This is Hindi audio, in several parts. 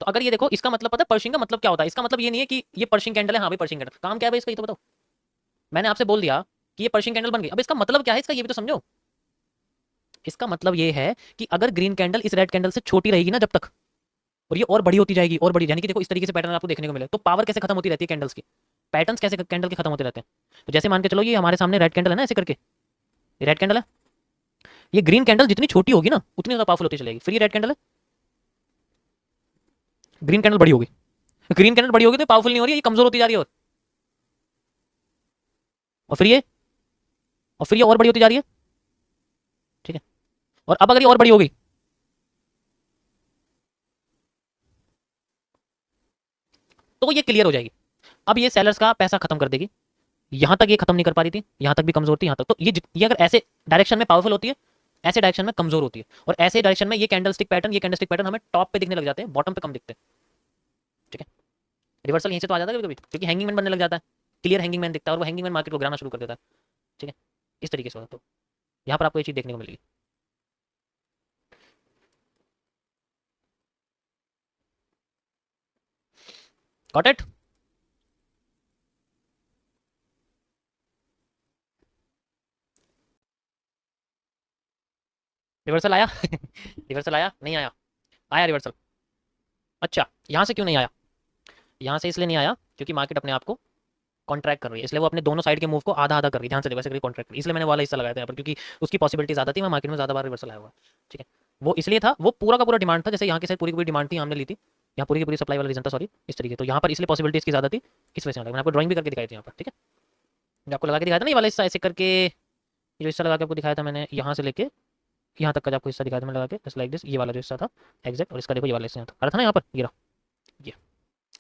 तो अगर ये देखो, इसका मतलब पता है पर्शिंग का मतलब क्या होता है? इसका मतलब ये नहीं है कि ये पर्शिंग कैंडल है, हाँ भाई पर्शिंग कैंडल, काम क्या है भाई इसका, ये तो बताओ। मैंने आपसे बोल दिया कि ये पर्शिंग कैंडल बन गई, अब इसका मतलब क्या है इसका, ये भी तो समझो। इसका मतलब ये है कि अगर ग्रीन कैंडल इस रेड कैंडल से छोटी रहेगी ना जब तक, और ये और बड़ी होती जाएगी और बड़ी, यानी कि देखो इस तरीके से पैटर्न आपको देखने को मिले, तो पावर कैसे खत्म होती रहती है कैंडल्स की, पैटर्न्स कैसे कैंडल के खत्म होते रहते हैं। तो जैसे मान के चलो ये हमारे सामने रेड कैंडल है ना, ऐसे करके ये रेड कैंडल है, ये ग्रीन कैंडल जितनी छोटी होगी ना उतनी ज्यादा पावरफुल होती चलेगी। फिर ये रेड कैंडल है, ग्रीन कैंडल बड़ी होगी, ग्रीन कैंडल बड़ी होगी तो पावरफुल नहीं हो रही है, ये कमजोर होती जा रही है, और फिर ये, और फिर ये और बड़ी होती जा रही है, ठीक है। और अब अगर ये और बड़ी हो गई, तो ये क्लियर हो जाएगी। अब ये सेलर्स का पैसा खत्म कर देगी। यहां तक ये खत्म नहीं कर पा रही थी, यहां तक भी कमजोर थी, यहां तक, तो ये अगर ऐसे डायरेक्शन में पावरफुल होती है, ऐसे डायरेक्शन में कमजोर होती है, और ऐसे डायरेक्शन में ये कैंडलस्टिक पैटर्न हमें टॉप पे दिखने लग जाते हैं, बॉटम पे कम दिखते हैं, ठीक है। रिवर्सल यहीं से तो आ जाता है कभी कभी, क्योंकि हैंगिंग मैन बनने लग जाता है, क्लियर हैंगिंग मैन दिखता है, और वो हैंगिंग मैन मार्केट को गिराना शुरू कर देता है, ठीक है। इस तरीके से होता है, तो यहाँ पर आपको ये चीज देखने को मिलेगी। Got it? रिवर्सल आया? रिवर्सल आया नहीं आया? आया रिवर्सल। अच्छा, यहाँ से क्यों नहीं आया? यहाँ से इसलिए नहीं आया क्योंकि मार्केट अपने आप को कॉन्ट्रैक्ट कर रही है, इसलिए वो अपने दोनों साइड के मूव को आधा आधा कर रही है, ध्यान से देखो ऐसे करके कॉन्ट्रैक्ट कर रही है। इसलिए मैंने वाला हिस्सा लगाया था यहाँ पर, क्योंकि उसकी पॉसिबिलिटी ज़्यादा थी, मैं मार्केट में ज़्यादा बार रिवर्सल आया हुआ, ठीक है। वो इसलिए था, वो पूरा का पूरा डिमांड था, जैसे यहाँ के साइड पूरी की पूरी डिमांड थी, हमने ली थी, यहाँ पूरी की पूरी सप्लाई वाला रीजन था, सॉरी इस तरीके। तो यहाँ पर इसलिए पॉसिबिलिटी इसकी ज़्यादा थी, इस वजह से मैंने आपको ड्राइंग भी करके दिखाई थी यहाँ पर, ठीक है। मैं आपको लगा के दिखाया था ना ये वाला हिस्सा ऐसे करके, ये जो हिस्सा लगा के आपको दिखाया था मैंने, यहाँ से लेके यहाँ तक का जो आपको हिस्सा दिखाया था मैंने लगा के, जस्ट लाइक दिस, ये वाला जो हिस्सा था एग्जैक्ट, और इसका देखो ये वाला हिस्सा था ना यहाँ पर, ये रहा, ये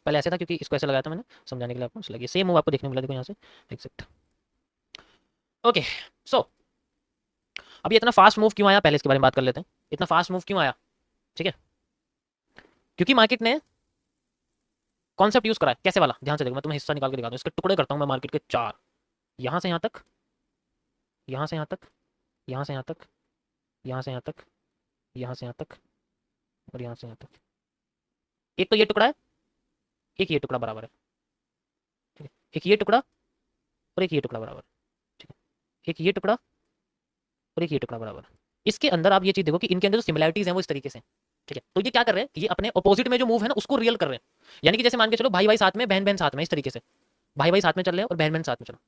पहले ऐसे था क्योंकि इसको ऐसे लगाया था मैंने समझाने के लिए आपको, लगे सेम मूव आपको देखने को मिला, देखो यहाँ से एग्जैक्ट। ओके, सो अब ये इतना फास्ट मूव क्यों आया, पहले इसके बारे में बात कर लेते हैं। इतना फास्ट मूव क्यों आया, ठीक है, क्योंकि मार्केट ने कॉन्सेप्ट यूज करा है, कैसे वाला, ध्यान से देखो, मैं तुम्हें हिस्सा निकाल के दिखाता हूँ, इसके टुकड़े करता हूँ मैं मार्केट के चार, यहाँ से यहाँ तक, यहाँ से यहाँ तक, यहाँ से यहाँ तक, यहाँ से यहाँ तक, यहाँ से यहाँ तक, और यहाँ से यहाँ तक। एक तो ये टुकड़ा है, एक ये टुकड़ा बराबर है, ठीक है, एक ये टुकड़ा और एक ये टुकड़ा बराबर है, ठीक है, एक ये टुकड़ा और एक ये टुकड़ा बराबर है। इसके अंदर आप ये चीज देखो कि इनके अंदर जो सिमिलैरिटीज हैं वो इस तरीके से, ठीक है। तो ये क्या कर रहे हैं, ये अपने ऑपोजिट में जो मूव है ना उसको रियल कर रहे हैं, यानी कि जैसे मान के चलो भाई भाई साथ में, बहन बहन साथ में, इस तरीके से भाई भाई साथ में चल रहे हैं और बहन बहन साथ में चलो,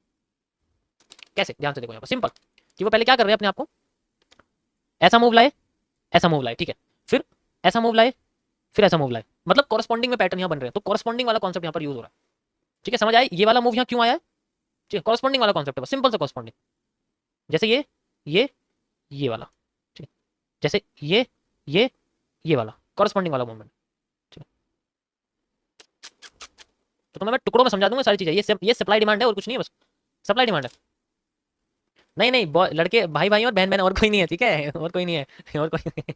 कैसे, ध्यान से देखो यहाँ पर सिंपल, कि वो पहले क्या कर रहे हैं अपने आप को, ऐसा मूव लाए, ऐसा मूव लाए, ठीक है, फिर ऐसा मूव लाए, फिर ऐसा मूव लाए, मतलब कॉरस्पॉन्डिंग में पैटर्न यहाँ बन रहे हैं, तो कॉरस्पॉन्डिंग वाला कॉन्सेप्ट यहाँ पर यूज हो रहा है, ठीक है। समझ आए ये वाला मूव यहाँ क्यों आया है, ठीक है, कॉरस्पॉन्डिंग वाला कॉन्सेप्ट है, सिंपल सा कॉरस्पॉन्डिंग, जैसे ये वाला, ठीक है, जैसे ये वाला कॉरस्पॉन्डिंग वाला मूवमेंट, ठीक है। तो तुम्हें मैं टुकड़ों में समझा दूंगा सारी चीजें, ये सप्लाई डिमांड है और कुछ नहीं है, बस सप्लाई डिमांड है। नहीं नहीं, लड़के भाई भाई और बहन बहन, और कोई नहीं है, ठीक है, और कोई नहीं है, और कोई नहीं है,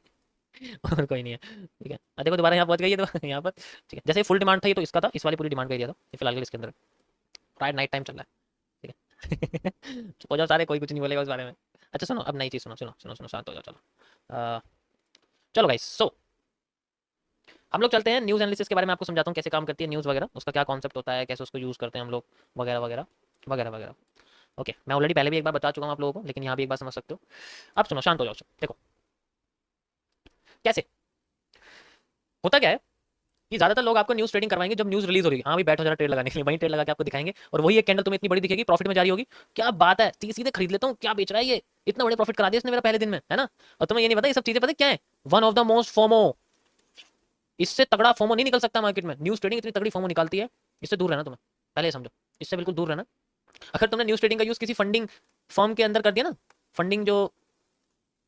और कोई नहीं है, ठीक है। देखो दोबारा यहाँ पहुंच गई है, तो यहाँ पर ठीक है, जैसे फुल डिमांड था ये, तो इसका था, इस वाली पूरी डिमांड का एरिया था, ये फिलहाल के लिए इसके अंदर राइट नाइट टाइम चल रहा है, ठीक है। हो जाओ सारे, कोई कुछ नहीं बोलेगा उस बारे में। अच्छा सुनो, अब नई चीज़ सुनो, शांत हो जाओ, चलो चलो गाइस, सो हम लोग चलते हैं न्यूज़ एनालिसिस के बारे में, आपको समझाता हूँ कैसे काम करती है न्यूज़ वगैरह, उसका क्या कॉन्सेप्ट होता है, कैसे उसको यूज़ करते हैं हम लोग, वगैरह वगैरह वगैरह वगैरह। ओके, मैं ऑलरेडी पहले भी एक बार बता चुका हूँ आप लोगों को, लेकिन यहाँ भी एक बार समझ सकते हो। अब सुनो, शांत हो जाओ, देखो कैसे होता क्या है, कि ज्यादातर लोग आपको न्यूज़ ट्रेडिंग करवाएंगे जब न्यूज़ रिलीज हो रही है, हाँ भाई बैठो जरा ट्रेड लगाने के लिए, वहीं ट्रेड लगा के आपको दिखाएंगे, और वही एक कैंडल तुम्हें इतनी बड़ी दिखेगी, प्रॉफिट में जा रही होगी, क्या बात है, सीधे खरीद लेता हूँ, क्या बेच रहा है ये, इतना बड़े प्रॉफिट करा दिया इसने मेरा पहले दिन में, है ना। और तुम्हें ये नहीं पता ये सब चीजें पता क्या है, one of the most FOMO, इससे तगड़ा फोमो नहीं निकल सकता मार्केट में, न्यूज़ ट्रेडिंग इतनी तगड़ी फोमो निकालती है, इससे दूर रहना तुम्हें, पहले समझो, इससे बिल्कुल दूर रहना। अगर तुमने न्यूज़ ट्रेडिंग का यूज किसी फंडिंग फर्म के अंदर कर दिया ना, फंडिंग जो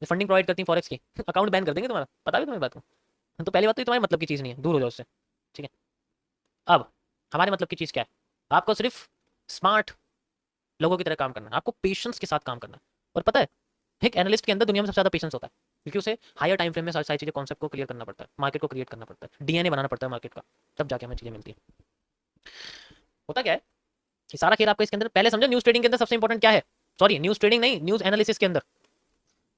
फंडिंग प्रोवाइड करती है फॉरेक्स की, अकाउंट बैन कर देंगे तुम्हारा, पता भी तुम्हें बात को। तो पहली बात तो ये तुम्हारे मतलब की चीज़ नहीं है, दूर हो जाओ उससे, ठीक है। अब हमारे मतलब की चीज़ क्या है, आपको सिर्फ स्मार्ट लोगों की तरह काम करना है, आपको पेशेंस के साथ काम करना है। और पता है एक एनालिस्ट के अंदर दुनिया में सबसे ज़्यादा पेशेंस होता है, क्योंकि उसे हायर टाइम फ्रेम में सारी सारी चीज़ें, कॉन्सेप्ट को क्लियर करना पड़ता है, मार्केट को क्रिएट करना पड़ता है, डीएनए बनाना पड़ता है मार्केट का, तब जाके हमें चीज़ें मिलती है। होता क्या है कि सारा खेल आपको इसके अंदर, पहले समझो न्यूज़ ट्रेडिंग के अंदर सबसे इंपॉर्टेंट क्या है, सॉरी न्यूज़ ट्रेडिंग नहीं, न्यूज़ एनालिसिस के अंदर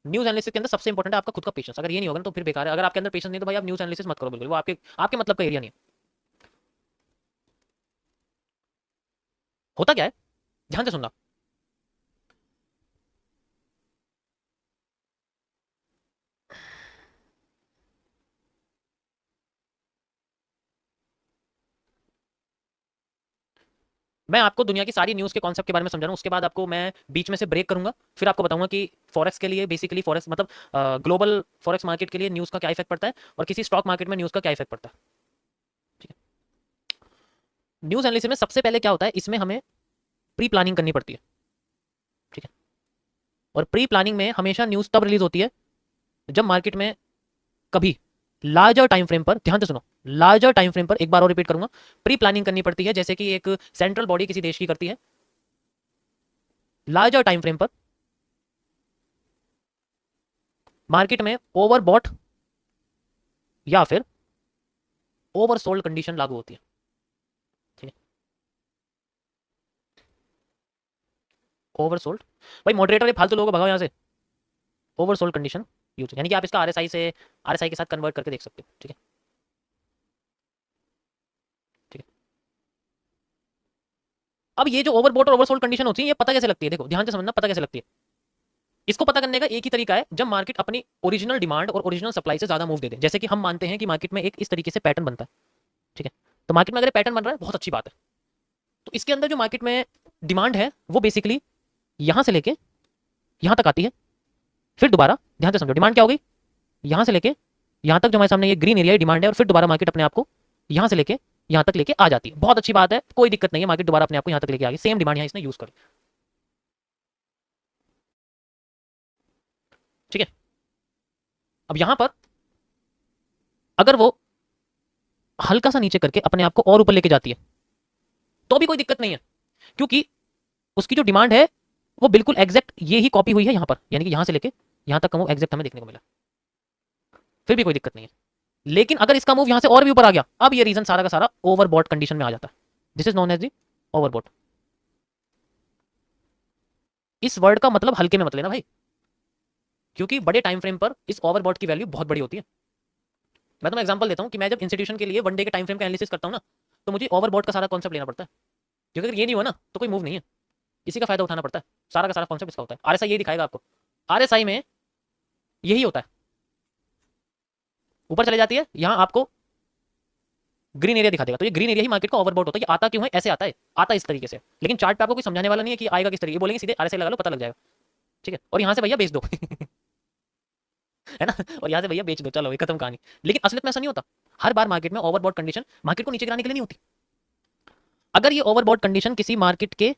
न्यूज़ एनालिसिस के अंदर सबसे इंपॉर्टेंट है आपका खुद का पेशेंस। अगर ये नहीं होगा ना तो फिर बेकार है। अगर आपके अंदर पेशेंस नहीं तो भाई आप न्यूज़ एनालिसिस मत करो, बिल्कुल वो आपके आपके मतलब का एरिया नहीं है। होता क्या है, ध्यान से सुनना। मैं आपको दुनिया की सारी न्यूज़ के कॉन्सेप्ट के बारे में समझा रहा हूँ, उसके बाद आपको मैं बीच में से ब्रेक करूंगा, फिर आपको बताऊंगा कि फॉरेक्स के लिए बेसिकली फॉरेक्स मतलब ग्लोबल फॉरेक्स मार्केट के लिए न्यूज़ का क्या इफेक्ट पड़ता है और किसी स्टॉक मार्केट में न्यूज़ का क्या इफेक्ट पड़ता है। ठीक है, न्यूज़ एनालिसिस में सबसे पहले क्या होता है, इसमें हमें प्री प्लानिंग करनी पड़ती है। ठीक है, और प्री प्लानिंग में हमेशा न्यूज़ तब रिलीज होती है जब मार्केट में कभी लार्जर टाइम फ्रेम पर, ध्यान से सुनो, लार्जर टाइम फ्रेम पर, एक बार और रिपीट करूंगा, प्री प्लानिंग करनी पड़ती है, जैसे कि एक सेंट्रल बॉडी किसी देश की करती है लार्जर टाइम फ्रेम पर मार्केट में ओवरबॉट या फिर ओवरसोल्ड कंडीशन लागू होती है। ठीक है, ओवरसोल्ड, भाई मॉडरेटर ये फालतू लोगों को भगाओ यहाँ से। ओवरसोल्ड कंडीशन यूज, यानी कि आप इसका आरएसआई से आरएसआई के साथ कन्वर्ट करके देख सकते हो। ठीक है, ठीक है। अब ये जो ओवरबॉट और ओवरसोल्ड कंडीशन होती है ये पता कैसे लगती है, देखो ध्यान से समझना, पता कैसे लगती है। इसको पता करने का एक ही तरीका है, जब मार्केट अपनी ओरिजिनल डिमांड और ओरिजिनल सप्लाई से ज्यादा मूव दे दे। जैसे कि हम मानते हैं कि मार्केट में एक इस तरीके से पैटर्न बनता है। ठीक है, तो मार्केट में अगर पैटर्न बन रहा है बहुत अच्छी बात है। तो इसके अंदर जो मार्केट में डिमांड है वो बेसिकली यहां से लेके यहां तक आती है, फिर दोबारा, ध्यान से समझो, डिमांड क्या हो गई, यहां से लेके यहां तक जो हमारे सामने ये ग्रीन एरिया डिमांड है, और फिर दोबारा मार्केट अपने आप को यहां से लेके यहां तक लेके आ जाती है। बहुत अच्छी बात है, कोई दिक्कत नहीं है, मार्केट दोबारा अपने आप को यहां तक लेके आ गई, सेम डिमांड यहां इसने यूज करी। ठीक है, अब यहां पर अगर वो हल्का सा नीचे करके अपने आप को और ऊपर लेके जाती है तो भी कोई दिक्कत नहीं है, क्योंकि उसकी जो डिमांड है वो बिल्कुल एग्जैक्ट ये ही कॉपी हुई है यहां पर, यानी कि यहां से लेके यहां तक का मूव एग्जैक्ट हमें देखने को मिला, फिर भी कोई दिक्कत नहीं है। लेकिन अगर इसका मूव यहां से और भी ऊपर आ गया, अब ये रीजन सारा का सारा ओवरबॉट कंडीशन में आ जाता है। This is known as the overbought. इस वर्ड का मतलब हल्के में मत लेना भाई, क्योंकि बड़े टाइम फ्रेम पर इस ओवरबॉट की वैल्यू बहुत बड़ी होती है। मैं तुम्हें एग्जांपल देता हूं कि मैं जब इंस्टीट्यूशन के लिए वन डे के टाइम फ्रेम का एनालिसिस करता हूं ना, तो मुझे ओवरबॉट का सारा कॉन्सेप्ट लेना पड़ता है, क्योंकि अगर ये नहीं हुआ ना तो कोई मूव नहीं है, इसी का फायदा उठाना पड़ता है। सारा का सारा कॉन्सेप्ट इसका होता है। आरएसआई ये दिखाएगा आपको, आरएसआई में यही होता है, ऊपर चले जाती है, यहां आपको ग्रीन एरिया दिखा देगा, तो ये ग्रीन एरिया ही मार्केट का ओवरबॉट होता है। ये आता क्यों है, ऐसे आता है, आता है इस तरीके से, लेकिन चार्ट पे आपको कोई समझाने वाला नहीं है कि आएगा किस तरीके, बोलेंगे सीधे आरएसआई लगा लो पता लग जाएगा। ठीक है, और यहां से भैया बेच दो है ना, और यहां से भैया बेच दो, चलो ये खत्म कहानी। लेकिन असलियत में ऐसा नहीं होता, हर बार मार्केट में ओवरबॉट कंडीशन मार्केट को नीचे गिराने के लिए नहीं होती। अगर ये ओवरबॉट कंडीशन किसी मार्केट के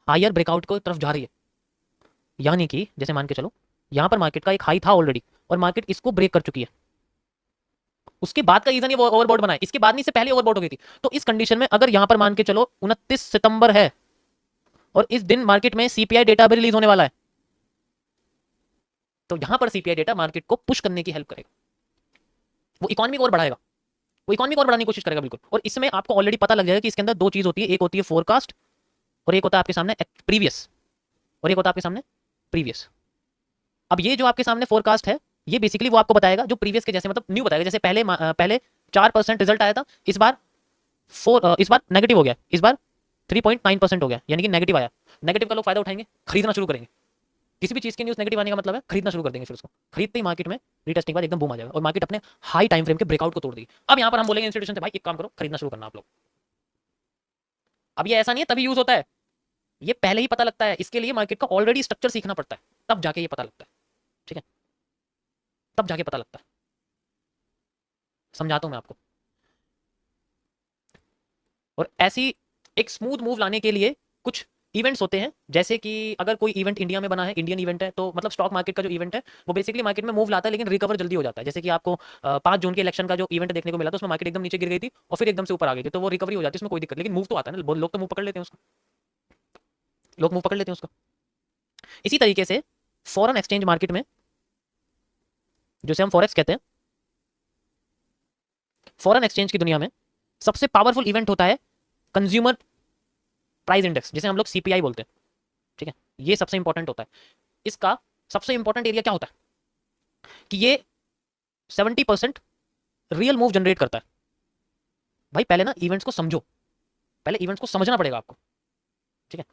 हायर ब्रेकआउट को तरफ जा रही है, यानी कि जैसे मान के चलो यहां पर मार्केट का एक हाई था ऑलरेडी और मार्केट इसको ब्रेक कर चुकी है, उसके बाद का रीजन ये ओवरबॉट बना है, इसके बाद नहीं, से पहले ओवरबॉट हो गई थी। तो इस कंडीशन में अगर यहां पर मान के चलो 29 सितंबर है और इस दिन मार्केट में सीपीआई डेटा भी रिलीज होने वाला है, तो यहां पर सीपीआई डेटा मार्केट को पुश करने की हेल्प करेगा, वो इकोनॉमी को और बढ़ाएगा, वो इकोनॉमी को और बढ़ाने की कोशिश करेगा बिल्कुल। और इसमें आपको ऑलरेडी पता लग जाएगा कि इसके अंदर दो चीज होती है, एक होती है फोरकास्ट और एक होता है आपके सामने प्रीवियस, और एक होता है आपके सामने प्रीवियस। अब ये जो आपके सामने फोरकास्ट है ये बेसिकली वो आपको बताएगा जो प्रीवियस के जैसे, मतलब न्यू बताएगा। जैसे पहले 4% रिजल्ट आया था, इस बार इस बार नेगेटिव हो गया, इस बार 3.9% हो गया, यानी कि नेगेटिव आया। नेगेटिव का लोग फायदा उठाएंगे, खरीदना शुरू करेंगे। किसी भी चीज की न्यूज नेगेटिव आने का मतलब है खरीदना शुरू कर देंगे, फिर उसको खरीदते ही मार्केट में रीटेस्टिंग के बाद एकदम बूम आ जाएगा और मार्केट अपने हाई टाइम फ्रेम के ब्रेकआउट को तोड़ देगी। अब यहाँ पर हम बोलेंगे इंस्टीट्यूशन से भाई एक काम करो, खरीदना शुरू करना आप लोग। अब ये ऐसा नहीं है तभी यूज होता है, ये पहले ही पता लगता है, इसके लिए मार्केट का ऑलरेडी स्ट्रक्चर सीखना पड़ता है, तब जाके ये पता लगता है। ठीक है, तब जाके पता लगता है, समझाता हूं मैं आपको। और ऐसी एक स्मूथ मूव लाने के लिए कुछ इवेंट्स होते हैं, जैसे कि अगर कोई इवेंट इंडिया में बना है, इंडियन इवेंट है, तो मतलब स्टॉक मार्केट का जो इवेंट है वो बेसिकली मार्केट में मूव लाता है लेकिन रिकवर जल्दी हो जाता है। जैसे कि आपको 5 जून के इलेक्शन का जो इवेंट देखने को मिला था, उसमें मार्केट एकदम नीचे गिर गई थी और फिर एकदम से ऊपर आ गई थी, तो वो रिकवरी हो जाती है, उसमें कोई दिक्कत, लेकिन मूव तो आता है ना, लोग तो मूव पकड़ लेते हैं उसको, लोग मूव पकड़ लेते हैं उसको। इसी तरीके से फॉरेन एक्सचेंज मार्केट में, जिसे हम फॉरेक्स कहते हैं, फॉरेन एक्सचेंज की दुनिया में सबसे पावरफुल इवेंट होता है कंज्यूमर प्राइस इंडेक्स, जिसे हम लोग सीपीआई बोलते हैं। ठीक है, ये सबसे इंपॉर्टेंट होता है। इसका सबसे इंपॉर्टेंट एरिया क्या होता है कि ये 70% रियल मूव जनरेट करता है। भाई पहले ना इवेंट्स को समझो, पहले इवेंट्स को समझना पड़ेगा आपको, ठीक है।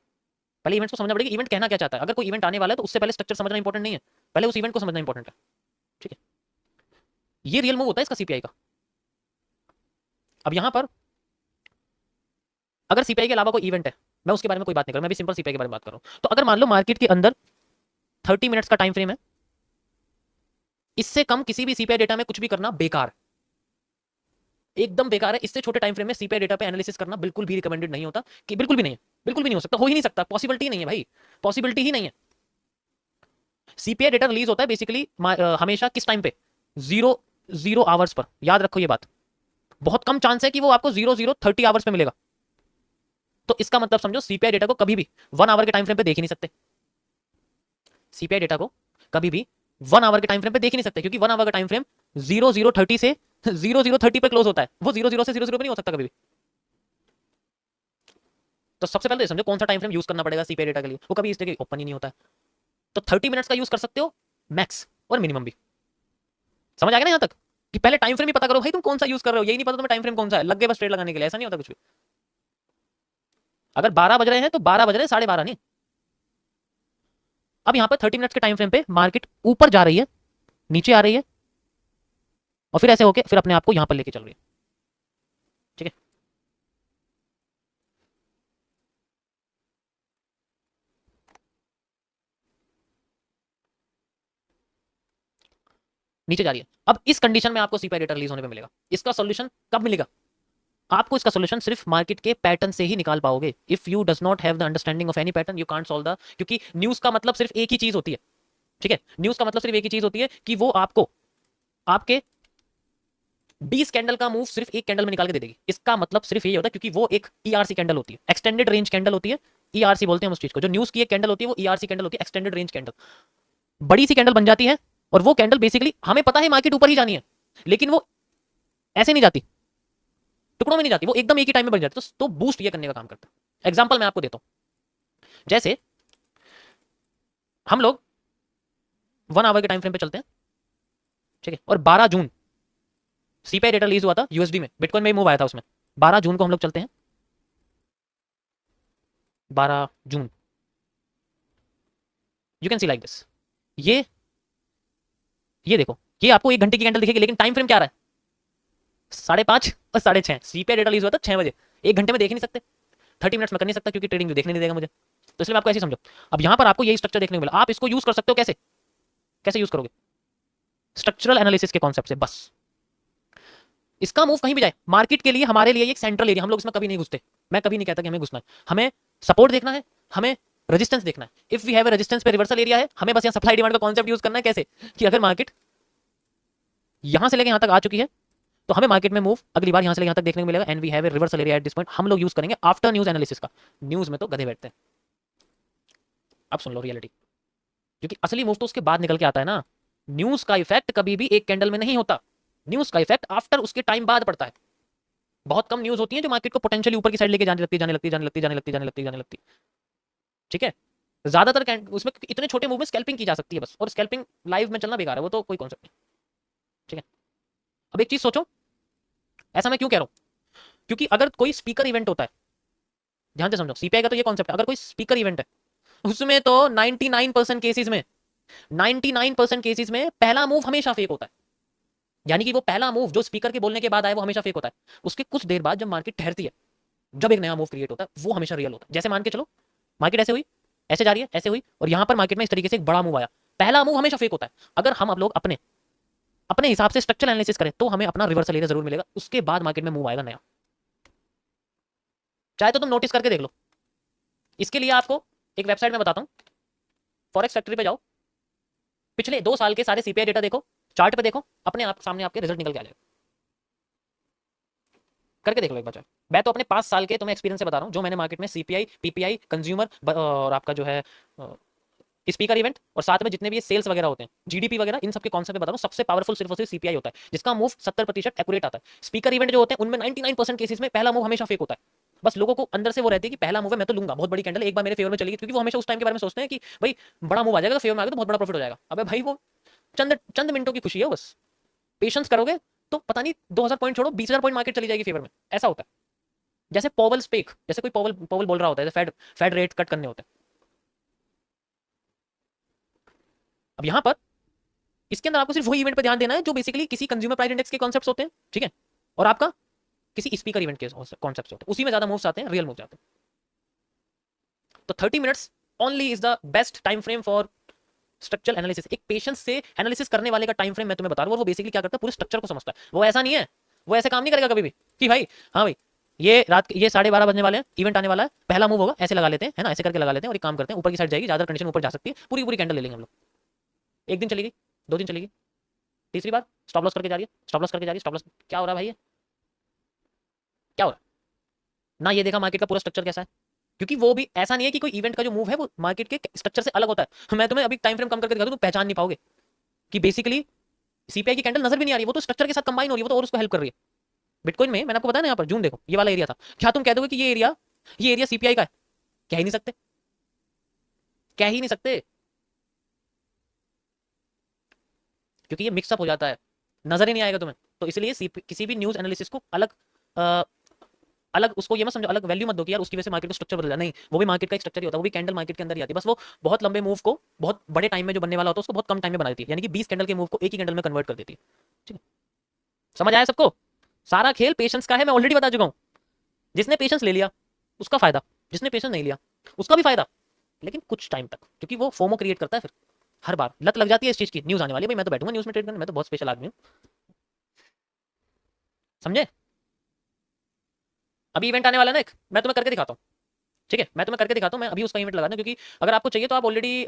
पहले इवेंट्स को समझना पड़ेगा, इवेंट कहना क्या चाहता है। अगर कोई इवेंट आने वाला है तो उससे पहले स्ट्रक्चर समझना इंपॉर्टेंट नहीं है, पहले उस इवेंट को समझना इंपॉर्टेंट है, ठीक है। ये रियल मूव होता है इसका सीपीआई का। अब यहां पर अगर सीपीआई के अलावा कोई इवेंट है, मैं उसके बारे में कोई बात नहीं कर रहा, मैं भी सिंपल सीपीआई के बारे में बात कर रहा हूं। तो अगर मान लो मार्केट के अंदर 30 मिनट्स का टाइम फ्रेम है, इससे कम किसी भी सीपीआई डेटा में कुछ भी करना बेकार, एकदम बेकार है। इससे छोटे टाइम फ्रेम में सीपीआई डेटा पे एनालिसिस करना बिल्कुल भी रिकमेंडेड नहीं होता, कि बिल्कुल भी नहीं है, बिल्कुल भी नहीं हो सकता, हो ही नहीं सकता, पॉसिबिलिटी नहीं है भाई, पॉसिबिलिटी ही नहीं है। सीपीआई डेटा रिलीज होता है बेसिकली हमेशा किस टाइम पे, 0 आवर्स पर, याद रखो ये बात। बहुत कम चांस है कि वो आपको 00:30 आवर्स पे मिलेगा। तो इसका मतलब समझो सीपीआई डेटा को कभी भी 1 आवर के टाइम फ्रेम पे देख ही नहीं सकते। सीपीआई डेटा को कभी भी 1 आवर के टाइम फ्रेम पे देख ही नहीं सकते, क्योंकि 1 आवर का टाइम फ्रेम 00:30 से 00:30 पे क्लोज होता है, वो 00 से 00 पे नहीं हो सकता कभी भी। तो सबसे पहले समझो कौन सा टाइम फ्रेम यूज करना पड़ेगा सीपीआई डेटा के लिए, वो कभी इस तरह ओपन ही नहीं होता है। तो 30 मिनट्स का यूज कर सकते हो मैक्स और मिनिमम भी। समझ आ गया ना यहां तक, कि पहले टाइम फ्रेम ही पता करो भाई तुम कौन सा यूज कर रहे हो, यही नहीं पता तुम्हें टाइम फ्रेम कौन सा है, लग गए बस ट्रेड लगाने के लिए, ऐसा नहीं होता कुछ भी। अगर 12 बज रहे हैं तो 12 बज रहे हैं, 12:30 नहीं। अब यहां पर 30 मिनट्स के टाइम फ्रेम पे मार्केट ऊपर जा रही है, नीचे आ रही है, और फिर ऐसे होके फिर अपने आप को यहां पर लेके चल रही है, ठीक है। नीचे जा रही है। अब इस कंडीशन में आपको सीपीआई डेटा रिलीज होने पे मिलेगा। इसका सॉल्यूशन कब मिलेगा आपको? इसका सॉल्यूशन सिर्फ मार्केट के पैटर्न से ही निकाल पाओगे। If you does not have the understanding of any pattern you can't solve the, क्योंकि न्यूज का मतलब सिर्फ एक ही चीज होती है, ठीक है। न्यूज का मतलब सिर्फ एक ही चीज होती है कि वो आपको आपके 20 कैंडल का मूव सिर्फ एक कैंडल में निकाल के दे देगी। इसका मतलब सिर्फ यही होता है, क्योंकि वो एक ईआरसी कैंडल होती है, एक्सटेंडेड रेंज कैंडल होती है। ईआरसी बोलते हैं हम उस चीज को, जो न्यूज की एक कैंडल होती है वो ईआरसी कैंडल होती है, एक्सटेंडेड रेंज कैंडल। बड़ी सी कैंडल बन जाती है, और वो कैंडल बेसिकली हमें पता है मार्केट ऊपर ही जानी है, लेकिन वो ऐसे नहीं जाती, टुकड़ों में नहीं जाती, वो एकदम एक ही टाइम में बन जाती है। तो बूस्ट ये करने का काम करता है। एग्जांपल मैं आपको देता हूं, जैसे हम लोग 1 आवर के टाइम फ्रेम पे चलते हैं, ठीक है, और 12 जून सीपीआई डेटा रिलीज हुआ था यूएसडी में, बिटकॉइन में मूव आया था उसमें। 12 जून को हम लोग चलते हैं, 12 June, you can see like this. ये देखो, ये आपको 1 घंटे की कैंडल दिखेगी, लेकिन टाइम फ्रेम क्या आ रहा है, 5:30 और 6:30। सीपीआई डेटा रिलीज हुआ था 6 बजे, 1 घंटे में देख ही नहीं सकते, 30 मिनट्स में कर नहीं सकता, क्योंकि ट्रेडिंग व्यू देखने नहीं देगा मुझे। तो इसलिए आपको ऐसे समझो। अब यहां पर आपको यही स्ट्रक्चर देखने को मिला, आप इसको यूज कर सकते हो। कैसे कैसे यूज करोगे? स्ट्रक्चरल एनालिसिस के कॉन्सेप्ट से बस। इसका मूव कहीं भी जाए, मार्केट के लिए हमारे लिए एक सेंट्रल एरिया, हम लोग इसमें कभी नहीं घुसते। मैं कभी नहीं कहता कि हमें घुसना है, हमें सपोर्ट देखना है, हमें रेजिस्टेंस देखना है। If we have a resistance पे रिवर्सल एरिया है, हमें बस यहाँ सप्लाई डिमांड का कॉन्सेप्ट यूज करना है। कैसे कि अगर मार्केट यहां से लेकर यहां तक आ चुकी है, तो हमें मार्केट में मूव अगली बार यहां से यहां तक देखने को मिलेगा, and we have a reversal area at this point. हम लोग यूज करेंगे आफ्टर न्यूज एनालिसिस का। न्यूज में तो गधे बैठते हैं। अब सुन लो रियलिटी, क्योंकि असली मूव तो उसके बाद निकल के आता है ना। न्यूज का इफेक्ट कभी भी एक कैंडल में नहीं होता, न्यूज का इफेक्ट आफ्टर उसके टाइम बाद पड़ता है। बहुत कम न्यूज होती है जो मार्केट को पोटेंशियली ऊपर की साइड लेके जाने लगती, ठीक है। ज्यादातर उसमें इतने छोटे मूव में स्कैल्पिंग की जा सकती है बस, और स्कैल्पिंग लाइव में चलना बेकार है, वो तो कोई कॉन्सेप्ट नहीं, ठीक है। अब एक चीज सोचो, ऐसा मैं क्यों कह रहा हूं, क्योंकि अगर कोई स्पीकर इवेंट होता है, ध्यान से समझो, सीपीआई का तो ये कॉन्सेप्ट है, अगर कोई स्पीकर इवेंट है, उसमें तो 99% केसेस में 99% केसेस में पहला मूव हमेशा फेक होता है। यानी कि वो पहला मूव जो स्पीकर के बोलने के बाद आए वो हमेशा फेक होता है। उसके कुछ देर बाद जब मार्केट ठहरती है, जब एक नया मूव क्रिएट होता है, वो हमेशा रियल होता है। जैसे मान के चलो मार्केट ऐसे हुई, ऐसे जा रही है, ऐसे हुई, और यहां पर मार्केट में इस तरीके से एक बड़ा मूव आया, पहला मूव हमेशा फेक होता है। अगर हम अब लोग अपने अपने हिसाब से स्ट्रक्चर एनालिसिस करें तो हमें अपना रिवर्सल एरिया जरूर मिलेगा, उसके बाद मार्केट में मूव आएगा नया। चाहे तो तुम नोटिस करके देख लो। इसके लिए आपको एक वेबसाइट में बताता हूं, फॉरेक्स फैक्ट्री पे जाओ, पिछले 2 साल के सारे सीपीआई डेटा देखो, चार्ट पे देखो, अपने आप सामने आपके रिजल्ट निकल के आ जाएगा। करके देख लो एक बार। मैं तो अपने 5 साल के तुम्हें एक्सपीरियंस से बता रहा हूं, जो मैंने मार्केट में सीपीआई, पीपीआई, कंज्यूमर और आपका जो है स्पीकर इवेंट, और साथ में जितने भी सेल्स वगैरह होते हैं, जीडीपी वगैरह, इन सबके कॉन्सेप्ट बता रहा हूं। सबसे पावरफुल सिर्फ और सिर्फ सीपीआई होता है, जिसका मूव 70% एक्यूरेट आता है। स्पीकर इवेंट जो होते हैं उनमें 99% केसेस में पहला मूव हमेशा फेक होता है। बस लोगों को अंदर से वो रहती है कि पहला मूव है मैं तो लूंगा, बहुत बड़ी कैंडल एक बार मेरे फेवर में चलेगी, क्योंकि वो हमेशा उस टाइम के बारे में सोचते हैं कि भाई बड़ा मूव आ जाएगा तो फेवर में आ गया तो बहुत बड़ा प्रॉफिट हो जाएगा। अबे भाई वो चंद चंद मिनटों की खुशी है, बस पेशेंस करोगे तो पता नहीं 2000 पॉइंट छोड़ो 20,000 पॉइंट मार्केट चली जाएगी फेवर में, ऐसा होता है। जैसे पॉवल स्पेक, जैसे कोई पॉवल पॉवल बोल रहा होता है, फेड फेड रेट कट करने होते हैं। अब यहां पर इसके अंदर आपको सिर्फ वही इवेंट पे ध्यान देना है जो बेसिकली किसी कंज्यूमर प्राइस इंडेक्स के कॉन्सेप्ट्स होते हैं, ठीक है, और आपका किसी स्पीकर इवेंट के कॉन्सेप्ट्स होते हैं, उसी में ज्यादा मूव्स आते हैं, रियल मूव्स आते हैं। तो 30 minutes only is the best time frame for structural analysis. एक पेशेंस से एनालिसिस करने वाले का टाइम फ्रेम मैं तुम्हें बता रहा हूं, और वो बेसिकली क्या करता है, पूरे स्ट्रक्चर को समझता है। वो ऐसा नहीं है, वो ऐसे काम नहीं करेगा कभी भी कि भाई हाँ भाई ये रात ये 12:30 बजने वाले हैं, इवेंट आने वाला है, पहला मूव होगा, ऐसे लगा लेते हैं, है ना, ऐसे करके लगा लेते हैं और एक काम करते हैं, ऊपर की साइड जाएगी, ज्यादा कंडीशन ऊपर जा सकती है, पूरी पूरी कैंडल ले लेंगे हम लोग। एक दिन चलेगी, 2 दिन चलेगी, तीसरी बार स्टॉप लॉस करके जा रही है, स्टॉप लॉस करके जा रही है, स्टॉप लॉस। क्या हो रहा है भाई, ये क्या हो रहा है ना, ये देखा मार्केट का पूरा स्ट्रक्चर कैसा है, क्योंकि वो भी ऐसा नहीं है कि कोई इवेंट का जो मूव है वो मार्केट के स्ट्रक्चर से अलग होता है। मैं तुम्हें अभी टाइम फ्रेम कम करके दिखा दूं, तुम पहचान नहीं पाओगे कि बेसिकली सीपीआई की कैंडल नजर भी नहीं आ रही, वो तो स्ट्रक्चर के साथ कंबाइन हो रही है, वो तो और उसको हेल्प कर रही है। बिटकॉइन में मैंने आपको बताया ना, यहाँ पर जून देखो ये वाला एरिया था, क्या तुम कह दोगे कि ये एरिया सीपीआई का है? कह ही नहीं सकते, कह ही नहीं सकते, क्योंकि ये मिक्सअप हो जाता है, नजर ही नहीं आएगा तुम्हें। तो इसलिए किसी भी न्यूज एनालिसिस को अलग अलग उसको ये मत समझो, अलग वैल्यू मत दो कि यार उसकी वजह से मार्केट का स्ट्रक्चर बदल जाए, नहीं, वो भी मार्केट का एक स्ट्रक्चर ही होता है, वो भी कैंडल मार्केट के अंदर ही आती है, बस वो बहुत लंबे मूव को बहुत बड़े टाइम में जो बनने वाला होता है उसको बहुत कम टाइम में बना देती है, यानी कि 20 कैंडल के मूव को एक ही कैंडल में कन्वर्ट कर देती है। ठीक है, समझ आया सबको? सारा खेल पेशेंस का है, मैं ऑलरेडी बता चुका हूँ। जिसने पेशेंस ले लिया उसका फायदा, जिसने पेशेंस नहीं लिया उसका भी फायदा, लेकिन कुछ टाइम तक, क्योंकि वो फोमो क्रिएट करता है, फिर हर बार लत लग जाती है इस चीज की, न्यूज आने वाली है भाई मैं तो बैठूंगा न्यूज में ट्रेड करने, मैं तो बहुत स्पेशल आदमी हूँ, समझे? अभी इवेंट आने वाला है ना एक, मैं तुम्हें करके दिखाता हूँ, ठीक है, मैं तुम्हें करके दिखाता हूँ, मैं अभी उसका इवेंट लगा दूं, क्योंकि अगर आपको चाहिए तो आप ऑलरेडी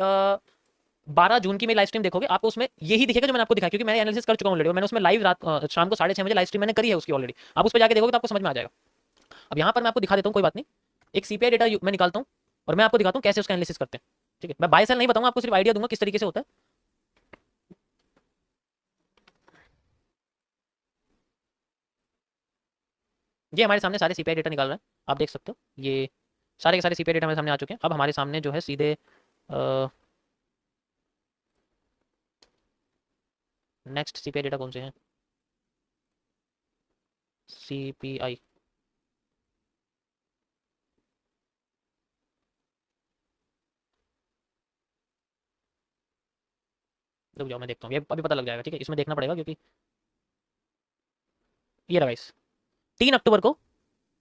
12 जून की मेरी लाइव स्ट्रीम देखोगे, आपको उसमें यही दिखेगा जो मैंने आपको दिखाया, क्योंकि मैंने एनालिसिस कर चुका हूँ ऑलरेडी, मैंने उसमें लाइव रात शाम को 6:30 बजे लाइव स्ट्रीम मैंने करी है उसकी ऑलरेडी, आप उस पर जाकर देखोगे तो आपको समझ में आ जाएगा। अब यहाँ पर मैं आपको दिखा देता हूँ, कोई बात नहीं, एक सीपीआई डेटा मैं निकालता हूँ और मैं आपको दिखाता हूँ कैसे उसका एनालिसिस करते हैं, ठीक है, मैं बाय सेल नहीं बताऊंगा, आपको सिर्फ आइडिया दूंगा किस तरीके से होता है। ये हमारे सामने सारे सीपीआई डेटा निकाल रहा है, आप देख सकते हो, ये सारे के सारे सीपीआई डेटा हमारे सामने आ चुके हैं। अब हमारे सामने जो है सीधे नेक्स्ट सीपीआई डेटा कौन से हैं, सीपीआई, रुक जाओ मैं देखता हूँ, ये अभी पता लग जाएगा, ठीक है, इसमें देखना पड़ेगा क्योंकि ये रहा गाइस, 3 अक्टूबर को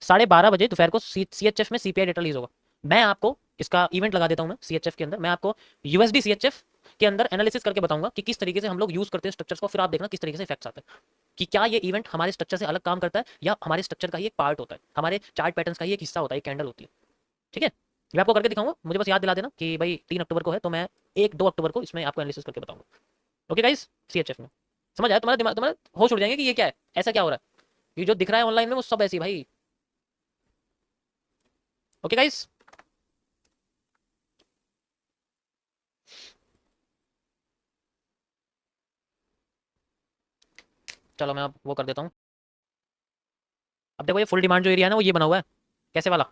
12:30 बजे दोपहर को सीएचएफ में सीपीआई डेटा रिलीज होगा। मैं आपको इसका इवेंट लगा देता हूं, मैं सीएचएफ के अंदर मैं आपको यूएसडी सीएचएफ के अंदर एनालिसिस करके बताऊंगा कि किस तरीके से हम लोग यूज करते हैं स्ट्रक्चर्स को, फिर आप देखना किस तरीके से इफेक्ट्स आते हैं, कि क्या ये इवेंट हमारे स्ट्रक्चर से अलग काम करता है या हमारे स्ट्रक्चर का ही एक पार्ट होता है, हमारे चार्ट पैटर्न्स का ही एक हिस्सा होता है, एक कैंडल होती है, ठीक है। मैं आपको करके दिखाऊंगा, मुझे बस याद दिला देना कि भाई 3 अक्टूबर को है, तो मैं 1-2 अक्टूबर को इसमें आपको एनालिसिस करके बताऊंगा। ओके गाइस, सीएचएफ में समझ आया तुम्हारा दिमाग, तुम्हारा होश उड़ जाएंगे कि ये क्या है, ऐसा क्या हो रहा है, ये जो दिख रहा है ऑनलाइन में वो सब ऐसी भाई। ओके गाइस, चलो मैं अब वो कर देता हूँ। अब देखो ये फुल डिमांड जो एरिया है ना वो ये बना हुआ है, कैसे वाला,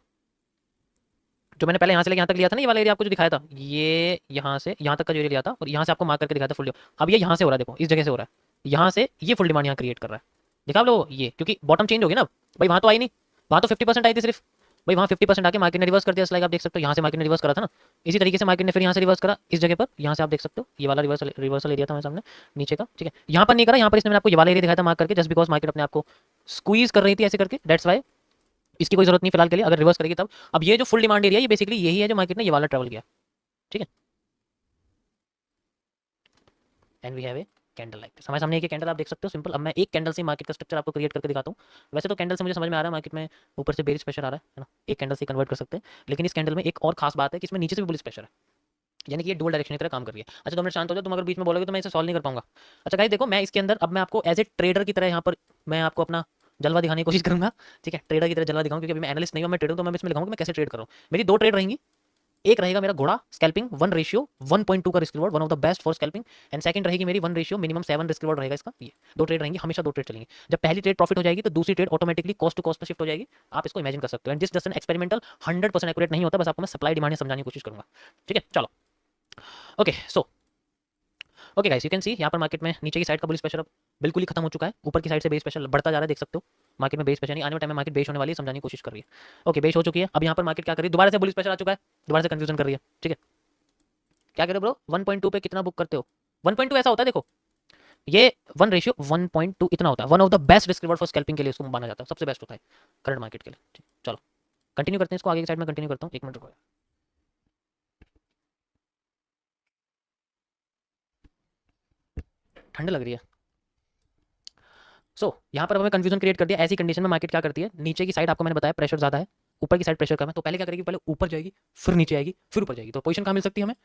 जो मैंने पहले यहाँ से लेके यहाँ तक लिया था ना, ये वाला एरिया आपको जो दिखाया था, ये यहाँ से यहाँ तक का जो एरिया लिया था और यहाँ से आपको मार्क करके दिखाया था फुल। अब ये यहाँ से हो रहा है, देखो इस जगह से हो रहा है, यहाँ से ये फुल डिमांड यहाँ क्रिएट कर रहा है, दिखा आप लोगों ये, क्योंकि बॉटम चेंज हो गई ना भाई, वहाँ तो आई नहीं, वहाँ तो 50% आई थी सिर्फ, भाई वहाँ 50% आके मार्केट ने रिवर्स कर दिया, स्लाइक आप देख सकते हो, यहाँ से मार्केट ने रिवर्स करा था ना, इसी तरीके से मार्केट ने फिर यहाँ से रिवर्स करा इस जगह पर, यहाँ से आप देख सकते हो ये वाला रिवर्सल एरिया था हमारे सामने नीचे का, ठीक है, यहाँ पर नहीं करा, यहाँ पर इसने मैंने आपको ये वाला एरिया दिखाया था मार्क करके, जस्ट बिकॉज मार्केट अपने आपको स्क्वीज कर रही थी ऐसे करके, दैट्स वाई इसकी कोई जरूरत नहीं फिलहाल के लिए, अगर रिवर्स करेगी तब। अब ये जो फुल डिमांड एरिया ये बेसिकली यही है जो मार्केट ने ये वाला ट्रेवल किया, ठीक है, and we have a candle like this, हमारे सामने एक कैंडल आप देख सकते हो सिंपल। अब मैं एक कैंडल से मार्केट का स्ट्रक्चर आपको क्रिएट करके दिखाता हूँ। वैसे तो कैंडल से मुझे समझ में आ रहा है मार्केट में ऊपर से बेरिश प्रेशर आ रहा है ना, एक कैंडल से कन्वर्ट कर सकते हैं, लेकिन इस कैंडल में एक और खास बात है कि इसमें नीचे से भी बुलिश प्रेशर है, यानी कि ये डबल डायरेक्शन की तरह काम कर रही है। अच्छा 2 मिनट शांत हो जाओ, तुम अगर बीच में बोलोगे तो मैं इसे सॉल्व नहीं कर पाऊंगा। अच्छा गाइस देखो, मैं इसके अंदर अब मैं आपको एज ए ट्रेडर की तरह यहाँ पर मैं आपको अपना जलवा दिखाने की कोशिश करूंगा, ठीक है, ट्रेडर की तरह जलवा दिखाऊं, क्योंकि अभी मैं एनालिस्ट नहीं हूं, मैं ट्रेडर, तो मैं इसमें दिखाऊंगा कि मैं कैसे ट्रेड कर रहा हूं। मेरी 2 ट्रेड रहेंगी, एक रहेगा मेरा घोड़ा स्कैल्पिंग 1:1.2 का risk reward, one of the best for scalping. And second रहेगी मेरी 1 मिनिमम 7 रिस्क रिवॉर्ड रहेगा इसका। ये दो ट्रेड रहेंगी, हमेशा दो ट्रेड चलेंगे। जब पहली ट्रेड प्रॉफिट हो जाएगी तो दूसरी trade automatically cost to cost में शिफ्ट हो जाएगी। आप इसको इमेजिन कर सकते हो। And this doesn't experimental 100% accurate नहीं होता, बस आपको मैं सप्लाई डिमांड समझाने की कोशिश करूंगा। ठीक है, चलो okay. So okay guys, you can सी यहाँ पर मार्केट में नीचे की साइड का बुलिश प्रेशर अब बिल्कुल ही खत्म हो चुका है। ऊपर की साइड से बेस प्रेशर बढ़ता जा रहा है, देख सकते हो। मार्केट में बेस प्रेशर नहीं, आने वाले टाइम में मार्केट बेस होने वाली है, समझाने की कोशिश कर रही है। ओके, बेस हो चुकी है। अब यहाँ पर मार्केट क्या कर रही है, दोबारा से बुलिश प्रेशर आ चुका है, दोबारा से कंफ्यूजन कर रही है। ठीक है, क्या करो ब्रो, 1.2 पे कितना बुक करते हो? 1.2 ऐसा होता है, देखो ये 1:1.2 इतना होता है। One of the best risk reward for scalping के लिए इसको माना जाता है, सबसे बेस्ट होता है करंट मार्केट के लिए। चलो कंटिन्यू करते हैं इसको, आगे की साइड में कंटिन्यू करता हूँ। 1 मिनट रुको, ठंड लग रही है। यहाँ पर हमें कंफ्यूजन क्रिएट कर दिया। ऐसी कंडीशन में मार्केट क्या करती है, नीचे की साइड आपको मैंने बताया प्रेशर ज्यादा है, ऊपर की साइड प्रेशर कम है, तो पहले क्या करेगी, पहले ऊपर जाएगी, फिर नीचे आएगी, फिर ऊपर जाएगी। तो पोजीशन कहाँ मिल सकती है हमें?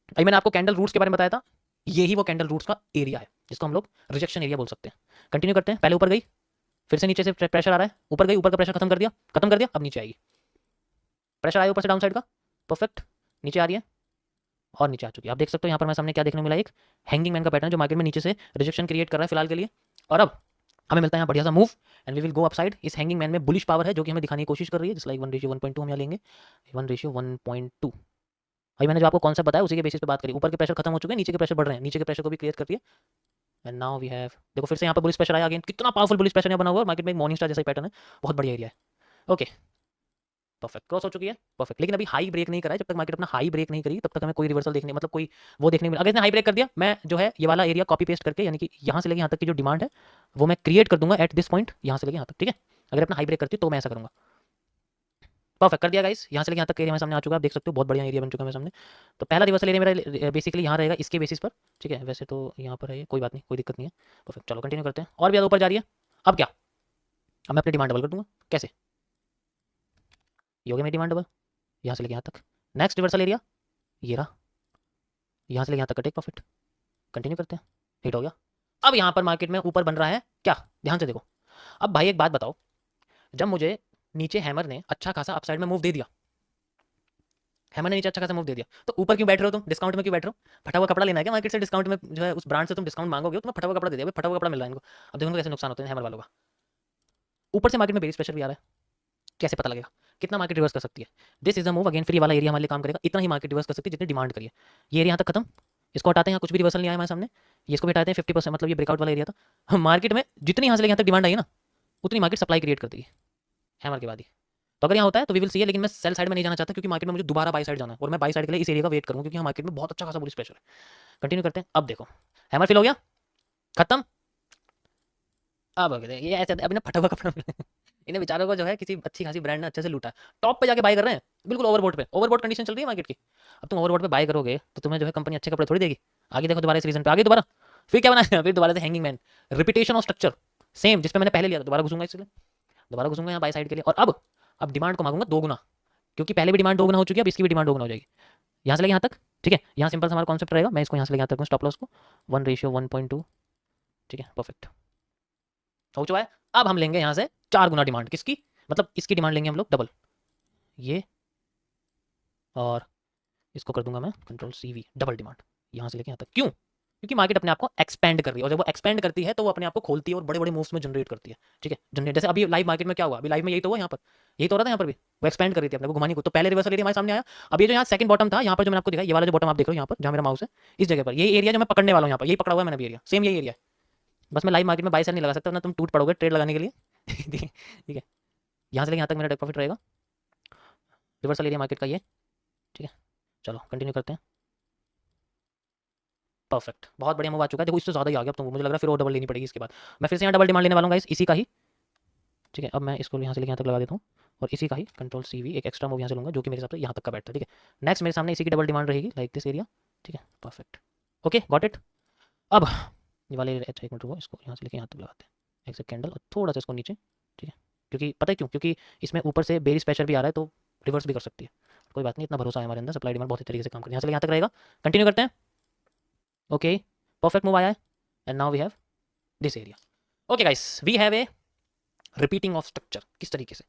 अभी मैंने आपको कैंडल रूट्स के बारे में बताया था, यही वो कैंडल रूट्स का एरिया है जिसको हम लोग रिजेक्शन एरिया बोल सकते हैं। कंटिन्यू करते हैं। पहले ऊपर गई, फिर से नीचे से प्रेशर आ रहा है, ऊपर गई, ऊपर का प्रेशर खत्म कर दिया, अब नीचे आएगी। प्रेशर आया ऊपर से डाउन साइड का, परफेक्ट, नीचे आ रही है और नीचे आ चुकी है। आप देख सकते हो यहाँ पर मैं सामने क्या देखने को मिला, एक हैंगिंग मैन का पैटर्न जो मार्केट में नीचे से रिजेक्शन क्रिएट कर रहा है फिलहाल के लिए। और अब हमें मिलता है यहाँ बढ़िया सा move and we will go upside. इस हैंगिंग मैन में बुलिश पावर है जो कि हमें दिखाने की कोशिश कर रही है, जस्ट लाइक 1:1.2 हम यहाँ लेंगे, 1:1.2। भाई मैंने जो आपको कॉन्सेप्ट बताया उसी के बेसिस पे बात करी। ऊपर के प्रेशर खत्म हो चुके हैं, नीचे के प्रेशर बढ़ रहे हैं, नीचे के प्रेशर को भी क्लियर कर दिया। एंड नाउ वी हैव, देखो फिर से यहाँ पर बुलिश प्रेशर आया अगेन, कितना पावरफुल बुलिश प्रेशर यहाँ बना हुआ है। मार्केट में एक मॉर्निंग स्टार जैसा पैटर्न है, बहुत बढ़िया एरिया है। ओके, परफेक्ट, क्रॉस हो चुकी है, परफेक्ट। लेकिन अभी हाई ब्रेक नहीं करा है, जब तक मार्केट अपना हाई ब्रेक नहीं करी तब तक हमें कोई रिवर्सल देखने, मतलब कोई वो देखने मिला। अगर इसने हाई ब्रेक कर दिया, मैं जो है ये वाला एरिया कॉपी पेस्ट करके, यानी कि यहाँ से लेके यहाँ तक की जो डिमांड है वो मैं क्रिएट कर दूंगा एट दिस पॉइंट, यहाँ से लेके यहाँ तक। ठीक है, अगर अपना हाई ब्रेक करती तो मैं ऐसा करूंगा। परफेक्ट कर दिया गाइस, यहाँ से लेके यहाँ तक एरिया मेरे सामने आ चुका है, आप देख सकते हो बहुत बढ़िया एरिया बन चुका है मेरे सामने। तो पहला रिवर्सल एरिया मेरा बेसिकली यहाँ रहेगा, इसके बेसिस पर। ठीक है, वैसे तो यहाँ पर है ये, कोई बात नहीं, कोई दिक्कत नहीं है। परफेक्ट, चलो कंटिन्यू करते हैं। और भी ज़्यादा ऊपर जा रही है, अब क्या, अब मैं अपनी डिमांड डबल कर दूंगा। कैसे? ये हो गया मेरी डिमांड डबल, यहाँ से लेके यहाँ तक। नेक्स्ट रिवर्सल एरिया ये रहा, यहाँ से लेके यहाँ तक का टेक प्रॉफिट। कंटिन्यू करते हैं, हिट हो गया। अब यहाँ पर मार्केट में ऊपर बन रहा है क्या, ध्यान से देखो। अब भाई एक बात बताओ, जब मुझे नीचे हैमर ने अच्छा खासा अपसाइड में मूव दे दिया, हैमर ने नीचे अच्छा खासा मूव दे दिया, तो ऊपर क्यों बैठ रहे हो तुम, डिस्काउंट में क्यों बैठ रहे हो? फटा हुआ कपड़ा लेना है क्या मार्केट से? डिस्काउंट में जो है उस ब्रांड से तुम डिस्काउंट मांगोगे, तुम्हें फटा हुआ कपड़ा दे दिया, फटा हुआ कपड़ा मिल रहा है इनको। अब देखो कैसे नुकसान होते हैं हैमर वालों का। ऊपर से मार्केट में बेरिश प्रेशर भी आ रहा है, कैसे पता लगेगा कितना मार्केट रिवर्स कर सकती है? This is a move again, free वाला एरिया हमारे लिए काम करेगा, इतना ही मार्केट रिवर्स कर सकती है जितनी डिमांड करिए। ये एरिया यहाँ तक खत्म, इसको हटाते हैं, यहाँ कुछ भी रिवर्सल नहीं आया हमारे सामने, ये इसको भी हटाते हैं 50%, मतलब ये ब्रेकआउट वाला एरिया था। मार्केट में जितनी यहाँ से लेके यहाँ तक डिमांड आई ना, उतनी मार्केट सप्लाई क्रिएट कर देगी हैमर के बाद ही। तो अगर यहाँ होता है तो वी विल सी है, लेकिन मैं सेल साइड में नहीं जाना चाहता क्योंकि मार्केट में मुझे दोबारा बाई साइड जाना है और मैं बाई साइड के लिए इस एरिया का वेट करूँगा क्योंकि यहाँ मार्केट में बहुत अच्छा खासा बुलिश प्रेशर है। कंटिन्यू करते हैं। अब देखो हैमर फिल हो गया, खत्म। अब ये ऐसे अभी ना फटा हुआ कपड़ा इन्हें बेचारों को जो है किसी अच्छी खासी ब्रांड ने अच्छे से लूटा, टॉप पे जाके बाय कर रहे हैं, बिल्कुल ओवरबोट पे, ओवरबोट कंडीशन चल रही है मार्केट की। अब तुम ओवरबोट पे बाय करोगे तो तुम्हें जो है कंपनी अच्छे कपड़े थोड़ी देगी। आगे देखो दोबारा इस रीजन पे, आगे दोबारा फिर क्या बनाया, फिर दोबारा से hanging man, repetition of structure same जिस पे मैंने पहले लिया था, दोबारा घुसूंगा, इसलिए दोबारा घुसूंगा यहाँ बाय साइड के लिए। और अब डिमांड को मांगूंगा दोगुना, क्योंकि पहले भी डिमांड दोगुना हो चुकी है, अब इसकी भी डिमांड दोगुना हो जाएगी। यहाँ से लेके यहाँ तक, ठीक है, यहाँ सिंपल हमारा कॉन्सेप्ट रहेगा, मैं इसको यहाँ से लेके यहाँ तक स्टॉप लॉस को 1:1.2। ठीक है, परफेक्ट हो चुका है। अब हम लेंगे यहाँ से 4 गुना डिमांड, किसकी, मतलब इसकी डिमांड लेंगे हम लोग डबल, ये और इसको कर दूंगा मैं Ctrl+CV, डबल डिमांड यहाँ से लेके यहाँ तक। क्यों? क्योंकि मार्केट अपने आप को एक्सपेंड कर रही है और जब वो एक्सपेंड करती है तो वो अपने आप को खोलती है और बड़े बड़े मूव्स में जनरेट करती है। ठीक है, जनरेट, जैसे अभी लाइव मार्केट में क्या हुआ, अभी लाइव में यही तो हुआ, यहाँ पर यही तो हो रहा था, यहाँ पर भी वो एक्सपेंड कर रही थी अपने को घुमाने को। तो पहले रिवर्सल एरिया हमारे सामने आया, अब ये जो यहाँ सेकंड बॉटम था, यहाँ पर जो मैंने आपको दिखाया, ये वाला जो बॉटम आप देख रहे हो यहाँ पर जहाँ मेरा माउस है, इस जगह पर यही एरिया जो मैं पकड़ने वाला हूँ, यहाँ पर यही पकड़ा हुआ है मैंने भी एरिया, सेम यही एरिया है। बस मैं लाइव मार्केट में बाय सेल नहीं लगा सकता ना, तुम टूट पड़ोगे ट्रेड लगाने के लिए। ठीक है, यहाँ से लेके यहाँ तक मेरा टेक प्रॉफिट रहेगा, रिवर्सल एरिया मार्केट का ये। ठीक है, चलो कंटिन्यू करते हैं। परफेक्ट, बहुत बढ़िया मूव आ चुका है। देखो इससे ज़्यादा ही आ गया अब तो, मुझे लग रहा है फिर और डबल लेनी पड़ेगी इसके बाद। मैं फिर से यहाँ डबल डिमांड लेने वाला हूँ गाइस, इसी का ही। ठीक है, अब मैं इसको यहाँ से लेके यहाँ तक लगा देता हूँ और इसी का ही Ctrl+CV एक एक्स्ट्रा मूव यहाँ से लूँगा जो कि मेरे हिसाब से यहाँ तक का बैठता है। ठीक है, नेक्स्ट मेरे सामने इसी की डबल डिमांड रहेगी, लाइक दिस एरिया। ठीक है, परफेक्ट, ओके गॉट इट। अब ये वाले, अच्छा एक मिनट रुको, इसको यहाँ से लेके यहाँ तक लगाते हैं, एक्सेप्ट कैंडल और थोड़ा सा इसको नीचे। ठीक है, क्योंकि पता है क्यों, क्योंकि इसमें ऊपर से बेरिश प्रेशर भी आ रहा है तो रिवर्स भी कर सकती है। कोई बात नहीं, इतना भरोसा है हमारे अंदर, सप्लाई डिमांड बहुत ही तरीके से काम करती है। यहाँ से यहाँ तक रहेगा, कंटिन्यू करते हैं। ओके, परफेक्ट मूव आया है and now we have this area. Okay guys, we have a repeating of structure. किस तरीके से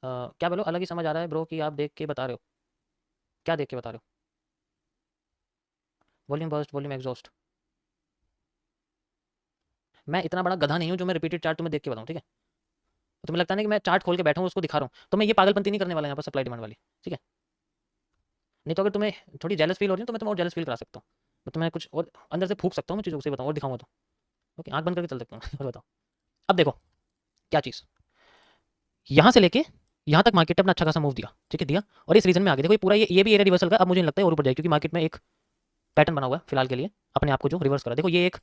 क्या बोलो, अलग ही समझ आ रहा है ब्रो कि आप देख के बता रहे हो। क्या देख के बता रहे हो? Volume burst, volume exhaust. मैं इतना बड़ा गधा नहीं हूँ जो मैं रिपीटेड चार्ट तुम्हें देख के बताऊँ, ठीक है? तो तुम्हें लगता है ना कि मैं चार्ट खोल के बैठा हूँ उसको दिखा रहा हूँ, तो मैं ये पागलपंती नहीं करने वाला यहाँ पर सप्लाई डिमांड वाली, ठीक है? नहीं तो अगर तुम्हें थोड़ी जेलस फील हो रही है तो मैं तुम्हें और जेलस फील करा सकता हूँ, मैं तुम्हें कुछ और अंदर से फूक सकता हूँ, मैं चीज़ों से बताऊँ और दिखाऊंगा तो। ओके, आँख बंद करके चल सकता हूँ और बताओ। अब देखो क्या चीज़, यहाँ से लेके यहाँ तक मार्केट ने अपना अच्छा खासा मूव दिया, ठीक है, दिया, और इस रीजन में आगे देखो ये पूरा ये भी एरिया रिवर्सल का, अब मुझे नहीं लगता है और ऊपर जाए, क्योंकि मार्केट में एक पैटर्न बना हुआ है फिलहाल के लिए अपने आप को जो रिवर्स करा। देखो ये एक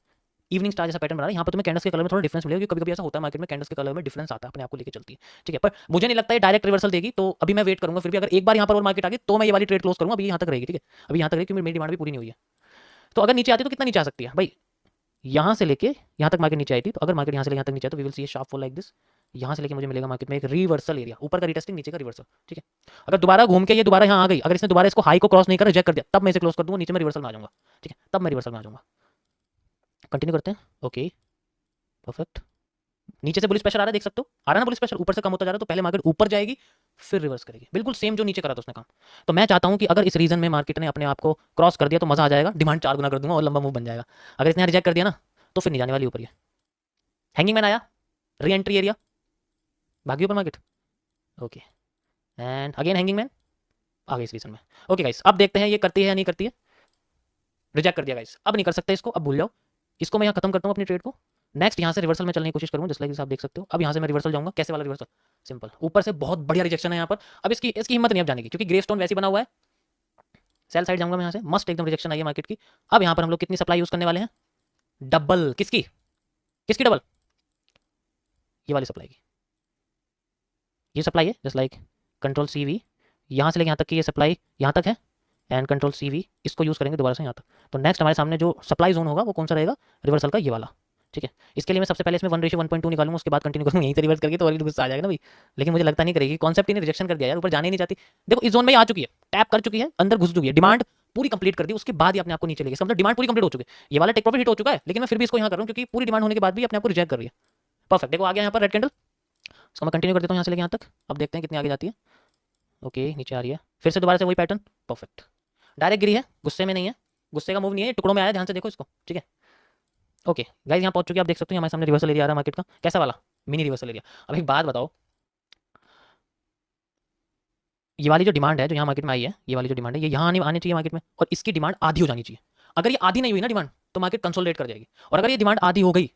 इवनिंग स्टार जैसा पैटर्न बना है, यहाँ पर तुम्हें कैंडल्स के कलर में थोड़ा डिफरेंस मिलेगा, क्योंकि कभी-कभी ऐसा होता है मार्केट में कैंडल्स के कलर में डिफरेंस आता है, अपने आप को लेके चलती है, ठीक है? पर मुझे नहीं लगता है डायरेक्ट रिवर्सल देगी, तो अभी मैं वेट करूंगा, फिर भी अगर एक बार यहाँ पर और मार्केट आ गई तो मैं ये वाली ट्रेड क्लोज करूंगा, अभी यहाँ तक रहेगी, ठीक है? अभी यहाँ तक रहेगी क्योंकि मेरी डिमांड भी पूरी नहीं हुई है। तो अगर नीचे आती है तो कितना नीचे आ सकती है भाई? यहाँ से लेके यहाँ तक मार्केट नीचे आई थी, तो अगर मार्केट यहाँ से यहाँ तक नीचे आए तो we will see a sharp fall like this. यहाँ से लेके मुझे मिलेगा मार्केट में एक रिवर्सल एरिया, ऊपर का रिटेस्टिंग, नीचे का रिवर्सल, ठीक है? अगर दोबारा घूम के ये दोबारा यहाँ आ गई, अगर इसने दोबारा इसको हाई को क्रॉस नहीं कर रिजेक्ट कर दिया, तब मैं इसे क्लोज कर दूंगा, नीचे में रिवर्सल में आ जाऊंगा, ठीक है? तब मैं रिवर्सल में आ जाऊंगा। कंटिन्यू करते हैं। Okay, perfect. नीचे से बुलिश प्रेशर आ रहा है, देख सकते हो, आ रहा है ना बुलिश प्रेशर, ऊपर से कम होता जा रहा है, तो पहले मार्केट ऊपर जाएगी फिर रिवर्स करेगी, बिल्कुल सेम जो नीचे करा था उसने काम। तो मैं चाहता हूं कि अगर इस रीजन में मार्केट ने अपने आप को क्रॉस कर दिया तो मजा आ जाएगा, डिमांड 4 गुना कर दूंगा और लंबा मूव बन जाएगा। अगर इसने रिजेक्ट कर दिया ना तो फिर नहीं जाने वाली ऊपर ये। हैंगिंग मैन आया, री एंट्री एरिया, भागी ऊपर market. Okay, and again hanging man आ गई इस रीजन में। ओके गाइस, अब देखते हैं ये करती है या नहीं करती है। रिजेक्ट कर दिया गाइस, अब नहीं कर सकते इसको, अब भूल जाओ इसको। मैं यहाँ खत्म करता हूँ अपनी ट्रेड को। नेक्स्ट यहाँ से रिवर्सल में चलने की कोशिश करूँगा, जस्ट लाइक आप देख सकते हो। अब यहाँ से मैं रिवर्सल जाऊंगा, कैसे वाला रिवर्सल? सिंपल, ऊपर से बहुत बढ़िया रिजेक्शन है यहाँ पर। अब इसकी हिम्मत नहीं अब जाने की, क्योंकि ग्रे स्टोन वैसे बना हुआ है। सेल साइड जाऊंगा मैं यहाँ से, मस्त एकदम रिजेक्शन आई है मार्केट की। अब यहाँ पर हम लोग कितनी सप्लाई यूज करने वाले हैं? डबल। किसकी किसकी डबल? ये वाली सप्लाई की। ये सप्लाई है just like control C V, यहाँ से लेके यहाँ तक की ये सप्लाई यहाँ तक है, एंड कंट्रोल सी वी, इसको यूज़ करेंगे दोबारा से यहाँ तक। तो नेक्स्ट हमारे सामने जो सप्लाई जोन होगा वो कौन सा रहेगा? रिवर्सल का ये वाला, ठीक है? इसके लिए मैं सबसे पहले इसमें 1:1.2 निकालूंगा, उसके बाद कंटिन्यू करूँगा यहीं से रिवर्स करके, तो और भी गुस्सा आ जाएगा ना भाई। लेकिन मुझे लगता नहीं करेगी, कॉन्सेप्ट ही नहीं, रिजेक्शन कर दिया यार, ऊपर जाने ही नहीं चाहती। देखो इस जोन में आ चुकी है, टैप कर चुकी है, अंदर घुस चुकी है, डिमांड पूरी कंप्लीट कर दी, उसके बाद ही अपने आप को नीचे लेगी। इसका मतलब डिमांड पूरी कंप्लीट हो चुकी है, ये वाला टेक प्रॉफिट हिट हो चुका है, लेकिन मैं फिर भी इसको यहाँ कर रहा हूँ क्योंकि पूरी डिमांड होने के बाद भी अपने आप को रिजेक्ट कर रही है। परफेक्ट, देखो आ गया यहाँ पर रेड कैंडल। सो मैं कंटिन्यू कर देता हूँ यहाँ से लेके यहाँ तक। अब देखते हैं कितनी आगे जाती है। ओके, नीचे आ रही है, फिर से दोबारा से वही पैटर्न। परफेक्ट, डायरेक्ट गिरी है, गुस्से में नहीं है, गुस्से का मूव नहीं है, टुकड़ों में आया, ध्यान से देखो इसको, ठीक है? ओके गाइस, यहाँ पहुंच चुके हैं, आप देख सकते हो हमारे सामने रिवर्सल एरिया आ रहा है मार्केट का, कैसा वाला? Mini reversal area. अब एक बात बताओ, ये वाली जो डिमांड है जो यहाँ मार्केट में आई है, ये वाली जो डिमांड है ये यहाँ आनी चाहिए मार्केट में, और इसकी डिमांड आधी हो जानी चाहिए। अगर ये आधी नहीं हुई ना डिमांड, तो मार्केट कंसोलिडेट कर जाएगी। और अगर ये डिमांड आधी हो गई,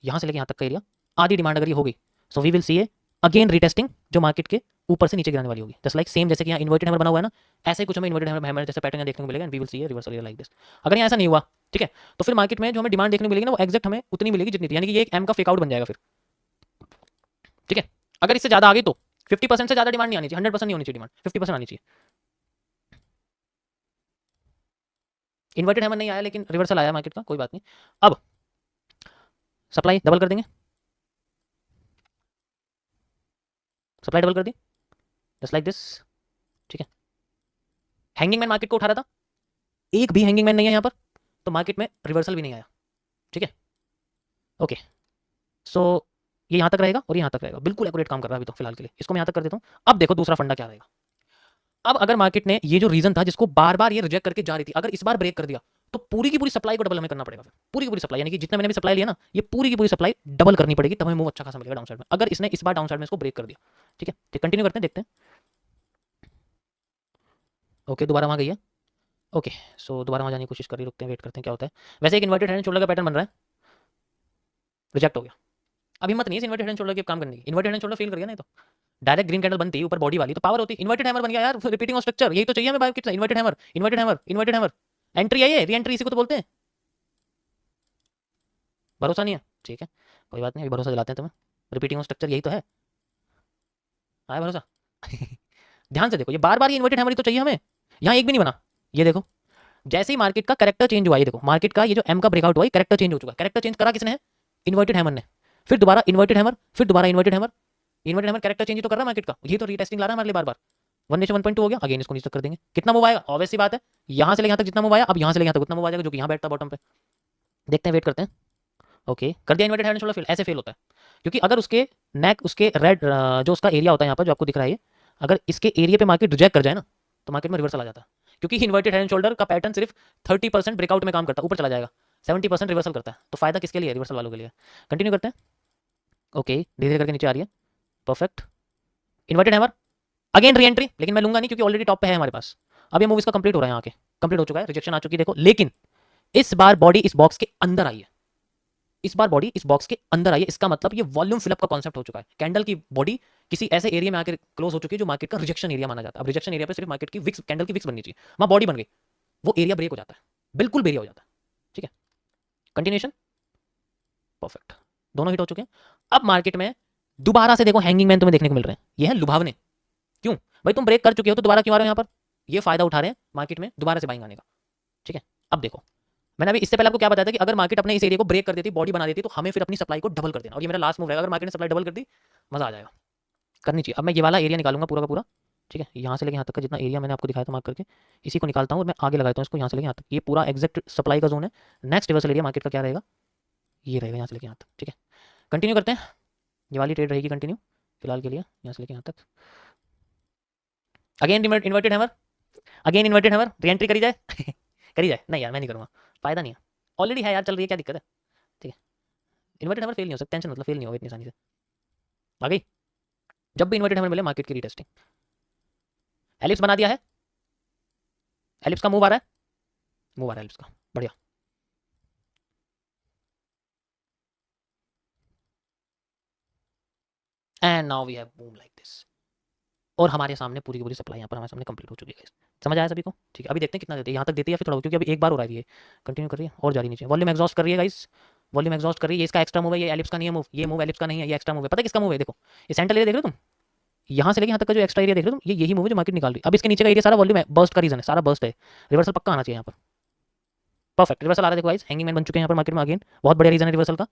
यहाँ से लेके यहाँ तक का एरिया, आधी डिमांड अगर ये हो गई, so we will see a again retesting जो मार्केट के ऊपर से नीचे गिराने वाली होगी, जस्ट लाइक सेम जैसे कि यहाँ इन्वर्टेड हैमर बना हुआ है ना, ऐसे ही कुछ हमें इन्वर्टेड हैमर जैसा पैटर्न देखने को मिलेगा, and we will see a reversal like this. अगर यहाँ ऐसा नहीं हुआ, ठीक है, तो फिर मार्केट में जो हमें डिमांड देखने को मिलेगी ना वो एग्जैक्ट हमें उतनी मिलेगी जितनी थी, यानी कि ये एक एम का फेक आउट बन जाएगा फिर, ठीक है? अगर इससे ज्यादा आ गई तो 50% से ज्यादा डिमांड नहीं आनी चाहिए, 100% नहीं होनी चाहिए डिमांड, 50% आनी चाहिए। इन्वर्टेड हैमर नहीं आया लेकिन रिवर्सल आया मार्केट का, कोई बात नहीं। अब सप्लाई डबल कर देंगे, सप्लाई डबल कर दी जस्ट लाइक दिस, ठीक है? हैंगिंग मैन मार्केट को उठा रहा था, एक भी हैंगिंग मैन नहीं है यहाँ पर, तो मार्केट में रिवर्सल भी नहीं आया, ठीक है? ओके, सो ये यहाँ तक रहेगा और यहाँ तक रहेगा, बिल्कुल एक्यूरेट काम कर रहा है अभी तो फिलहाल के लिए, इसको मैं यहाँ तक कर देता हूँ। अब देखो दूसरा फंडा क्या रहेगा। अब अगर मार्केट ने ये जो रीजन था जिसको बार बार ये रिजेक्ट करके जा रही थी, अगर इस बार ब्रेक कर दिया तो पूरी की पूरी सप्लाई को डबल हमें करना पड़ेगा, फिर पूरी की पूरी सप्लाई, यानी कि जितना मैंने भी सप्लाई लिया ना, ये पूरी की पूरी सप्लाई डबल करनी पड़ेगी, तब हमें मूव अच्छा खासा मिलेगा डाउन साइड में, अगर इसने इस बार डाउन साइड में इसको ब्रेक कर दिया, ठीक है? तो कंटिन्यू करते हैं, देखते हैं। ओके, दोबारा वहाँ गई है। ओके, सो दोबारा वहाँ जाने की कोशिश कर रही, रुकते हैं, वेट करते हैं क्या होता है। वैसे एक इन्वर्टेड हेड एंड शोल्डर का पैटर्न बन रहा है, रिजेक्ट हो गया। अब हिम्मत नहीं है इन्वर्टेड हेड एंड शोल्डर के काम करने की, inverted head and shoulder fail कर गया, नहीं तो डायरेक्ट ग्रीन कैंडल बनती ऊपर बॉडी वाली तो पावर होती, इन्वर्टेड हैमर बन गया यार, रिपीटिंग ऑफ स्ट्रक्चर, यही तो चाहिए हमें बायो कितना, inverted hammer, inverted hammer, inverted hammer, entry आई है, री एंट्री इसी को तो बोलते हैं। भरोसा नहीं है, ठीक है, कोई बात नहीं, अभी भरोसा दिलाते हैं तुम्हें, रिपीटिंग ऑफ स्ट्रक्चर यही तो है, आया भरोसा? ध्यान से देखो, ये बार बार ये इन्वर्टेड हैमर ही तो चाहिए हमें, यहाँ एक भी नहीं बना। ये देखो जैसे ही मार्केट का कैरेक्टर चेंज हुआ, ये देखो मार्केट का ये जो एम का ब्रेकआउट हुआ, कैरेक्टर चेंज हो चुका है। कैरेक्टर चेंज करा किसने है? इन्वर्टेड हैमर ने। फिर दोबारा इन्वर्टेड हैमर, फिर दोबारा inverted hammer, inverted hammer character change तो कर रहा है मार्केट का, ये तो रीटेस्टिंग ला रहा है हमारे लिए बार बार। 1:1.2 हो गया, अगेन इसको नीचे तक कर देंगे, कितना मूव आएगा? ऑब्वियस सी बात है, यहाँ से ले यहाँ तक जितना मूव आया, अब यहाँ से ले यहाँ तक उतना मूव आ जाएगा, जो कि यहाँ बैठता बॉटम पे। देखते हैं, वेट करते हैं। ओके, कर दिया इन्वर्टेड हैंड शोल्डर फेल, ऐसे फेल होता है क्योंकि अगर उसके नेक, उसके रेड जो उसका एरिया होता है यहाँ पर जो आपको दिख रहा है, अगर इसके एरिया पे मार्केट रिजेक्ट कर जाए ना तो मार्केट में रिवर्सल आ जाता है, क्योंकि इन्वर्टेड हेड एंड शोल्डर का पैटर्न सिर्फ 30% ब्रेकआउट में काम करता है, ऊपर चला जाएगा, 70% रिवर्सल करता है। तो फायदा किसके लिए है? रिवर्सल वालों के लिए। कंटिन्यू करते हैं। ओके, धीरे धीरे करके नीचे आ रही है, perfect. Inverted hammer, again re entry, लेकिन मैं लूंगा नहीं क्योंकि ऑलरेडी टॉप पे है हमारे पास। अब ये मूव इसका कंप्लीट हो रहा है, यहाँ के कंप्लीट हो चुका है, रिजेक्शन आ चुकी है देखो, लेकिन इस बार बॉडी इस बॉक्स के अंदर आई है, इस बार बॉडी इस बॉक्स के अंदर आई है। इसका मतलब ये वॉल्यूम फिलअप का कॉन्सेप्ट हो चुका है। कैंडल की बॉडी किसी ऐसे एरिया में आकर क्लोज हो चुकी है जो मार्केट का रिजेक्शन एरिया माना जाता है। अब रिजेक्शन एरिया पे सिर्फ मार्केट की विक्स, कैंडल की विक्स बननी चाहिए, वहां बॉडी बन गई, वो एरिया ब्रेक हो जाता है, बिल्कुल बेरिया हो जाता है। ठीक है, कंटिन्यूएशन, परफेक्ट, दोनों हिट हो चुके हैं। अब मार्केट में दोबारा से देखो हैंगिंग मैन तुम्हें देखने को मिल रहे हैं, ये है लुभावने। क्यों भाई, तुम ब्रेक कर चुके हो तो दोबारा क्यों आ रहे हो यहाँ पर? ये फायदा उठा रहे हैं मार्केट में दोबारा से बाइंग आने का। ठीक है, अब देखो मैंने अभी इससे पहले आपको क्या बताया था कि अगर मार्केट अपने इस एरिया को ब्रेक कर देती, बॉडी बना देती, तो हमें फिर अपनी सप्लाई को डबल कर देना, और ये मेरा लास्ट मूव रहेगा। अगर मार्केट ने सप्लाई डबल कर दी, मजा आ जाएगा, करनी चाहिए। अब मैं ये वाला एरिया निकालूंगा पूरा का पूरा, ठीक है, यहाँ से लेके यहाँ तक का जितना एरिया मैंने आपको दिखाया था मार्क करके, इसी को निकालता हूँ और मैं आगे लगाता हूँ इसको, यहाँ से लेके यहाँ तक, ये पूरा एग्जैक्ट सप्लाई का जोन है। नेक्स्ट रिवर्सल एरिया मार्केट का क्या रहेगा? ये रहेगा, यहाँ से लेके यहाँ तक। ठीक है, कंटिन्यू करते हैं, ये वाली ट्रेड रहेगी कंटिन्यू फिलहाल के लिए, यहाँ से लेके यहाँ तक। Again inverted hammer, again inverted hammer, re entry करी जाए करी जाए, नहीं यार मैं नहीं करूँगा, फायदा नहीं है, ऑलरेडी है यार, चल रही है, क्या दिक्कत है? ठीक है, इन्वर्टेड हैमर फेल नहीं हो सकता, टेंशन मतलब फेल नहीं होगा इतनी आसानी से। आ गई, जब भी इन्वर्टेड हैमर मिले मार्केट की रीटेस्टिंग। एलिप्स बना दिया है, एलिप्स का मूव आ रहा है, मूव आ रहा है एलिप्स का, बढ़िया। And now we have boom like this, और हमारे सामने पूरी की पूरी सप्लाई यहाँ पर हमारे सामने कंप्लीट हो चुकी है। समझ आया सभी को? ठीक है, अभी देखते हैं कितना देती है, यहाँ तक देती है या फिर थोड़ा, क्योंकि अभी एक बार हो रहा है, ये कंटिन्यू कर रही है और जा रही नीचे, वॉल्यूम एग्जॉस्ट कर रही है गाइस, वॉल्यूम एग्जॉस्ट कर रही है। ये इसका एक्स्ट्रा मूव है, ये एलिप्स का नहीं है मूव, ये मूव एलिप्स का नहीं है, ये एक्स्ट्रा मूव है। पता है किसका मूव है? देखो ये सेंटर एरिया देख रहे हो तुम, यहाँ से लेके यहाँ तक का जो एक्स्ट्रा एरिया देख रहे हो तुम, ये यही मूव है जो मार्केट निकाल रही है। अब इसके नीचे का एरिया सारा वॉल्यूम है, बर्स्ट का रीजन है, सारा बर्स्ट है, रिवर्सल पक्का आना चाहिए यहाँ पर। परफेक्ट, रिवर्सल आ रहा है देखो गाइस, हैंगिंग मैन बन चुके हैं यहाँ पर मार्केट में, अगेन बहुत बढ़िया रीजन है रिवर्सल का।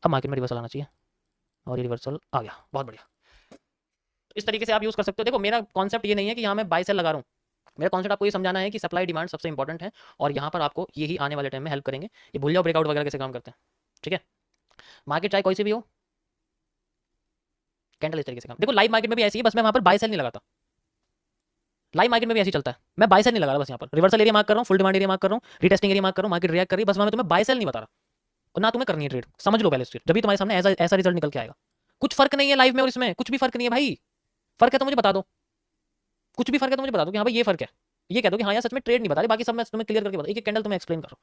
अब मार्केट में रिवर्सल आना चाहिए, और ये रिवर्सल आ गया, बहुत बढ़िया। इस तरीके से आप यूज कर सकते हो। देखो मेरा कॉन्सेप्ट ये नहीं है कि यहाँ मैं बाय सेल लगा रहा हूँ, मेरा कॉन्सेप्ट आपको ये समझाना है कि सप्लाई डिमांड सबसे इंपॉर्टेंट है, और यहाँ पर आपको यही आने वाले टाइम में हेल्प करेंगे। ये भूल जाओ ब्रेकआउट वगैरह कैसे काम करते हैं, ठीक है। मार्केट चाहे कोई सी भी हो, कैंडल इस तरीके से काम, देखो लाइव मार्केट में भी ऐसी है, बस मैं वहाँ पर बाय सेल नहीं लगाता, लाइव मार्केट में भी ऐसे चलता है, मैं बाय सेल नहीं लगा रहा, बस यहाँ पर रिवर्सल एरिया मार्क कर रहा हूँ, फुल डिमांड एरिया मार्क कर रहा हूँ, रिटेस्टिंग एरिया मार्क कर रहा हूँ, मार्केट रिएक्ट कर रही है, बस मैं तुम्हें बाय सेल नहीं बता रहा, और ना तुम्हें करनी है ट्रेड, समझ लो पहले ट्रेड, जब भी तुम्हारे सामने ऐसा ऐसा रिजल्ट निकल के आएगा। कुछ फर्क नहीं है लाइव में और इसमें, कुछ भी फर्क नहीं है भाई, फर्क है तो मुझे बता दो, कुछ भी फर्क है तो मुझे बता दो कि हाँ भाई ये फर्क है, ये कह दो कि हाँ यार सच में ट्रेड नहीं बता रही, बाकी सब मैं तुम्हें क्लियर करके बता, एक एक कैंडल तुम्हें एक्सप्लेन करो,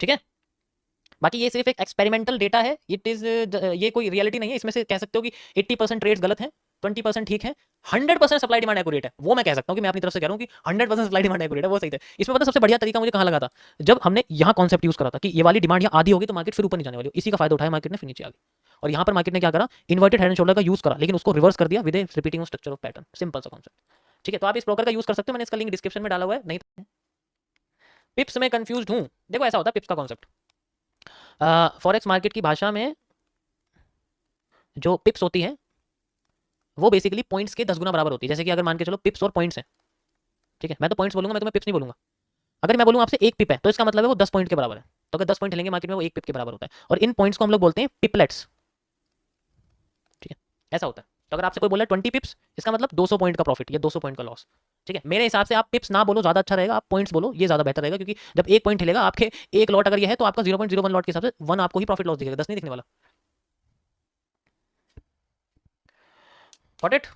ठीक है। बाकी ये सिर्फ एक एक्सपेरिमेंटल डेटा है, इट इज, ये कोई रियलिटी नहीं है। इसमें से कह सकते हो कि 80% ट्रेड्स गलत हैं, 20% ठीक है, 100% सप्लाई डिमांड एक्यूरेट है, वो मैं कह सकता हूँ कि मैं अपनी तरफ से कह रहा हूँ कि 100% सप्लाई डिमांड एक्यूरेट है, वो सही है। इसमें पता सबसे बढ़िया तरीका मुझे कहाँ लगा था, जब हमने यहाँ कॉन्सेप्ट यूज करा था कि ये वाली डिमांड यहाँ आधी होगी तो मार्केट फिर ऊपर नहीं जाने वाली, इसी का फायदा उठाया मार्केट ने, फिर नीचे आ गई। और यहाँ पर मार्केट ने क्या करा, इन्वर्टेड हेड एंड शोल्डर का यूज करा, लेकिन उसको रिवर्स कर दिया with repeating structure of pattern, simple सा कॉन्सेप्ट, ठीक है। तो आप इस ब्रोकर का यूज कर सकते हो, मैंने इसका लिंक डिस्क्रिप्शन में डाला हुआ है, नहीं पिप्स में कंफ्यूज हूँ, देखो ऐसा होता है पिप्स का कॉन्सेप्ट, फॉरेक्स मार्केट की भाषा में जो पिप्स होती है वो बेसिकली पॉइंट्स के 10 गुना बराबर होती है। जैसे कि अगर मान के चलो पिप्स और पॉइंट्स हैं, ठीक है, मैं तो पॉइंट्स बोलूंगा, मैं तुम्हें पिप्स नहीं बोलूंगा। अगर मैं बोलूँ आपसे एक पिप है तो इसका मतलब है वो 10 पॉइंट के बराबर है, तो अगर 10 पॉइंट लेंगे मार्केट में वो एक पिप के बराबर होता है, और इन पॉइंट्स को हम लोग बोलते हैं पिपलेट्स, ठीक है, ऐसा होता है। तो अगर आपसे कोई बोला 20 पिप्स, इसका मतलब 200 पॉइंट का प्रॉफिट या 200 पॉइंट का लॉस, ठीक है। मेरे हिसाब से आप पिप्स ना बोलो ज्यादा अच्छा रहेगा, आप पॉइंट्स बोलो, ये ज्यादा बेहतर रहेगा, क्योंकि जब एक पॉइंट हिलेगा आपके एक लॉट अगर ये है तो आपका 0.01 लॉट के हिसाब से 1 आपको ही प्रॉफिट लॉस दिखेगा, 10 नहीं दिखने वाला। Got it?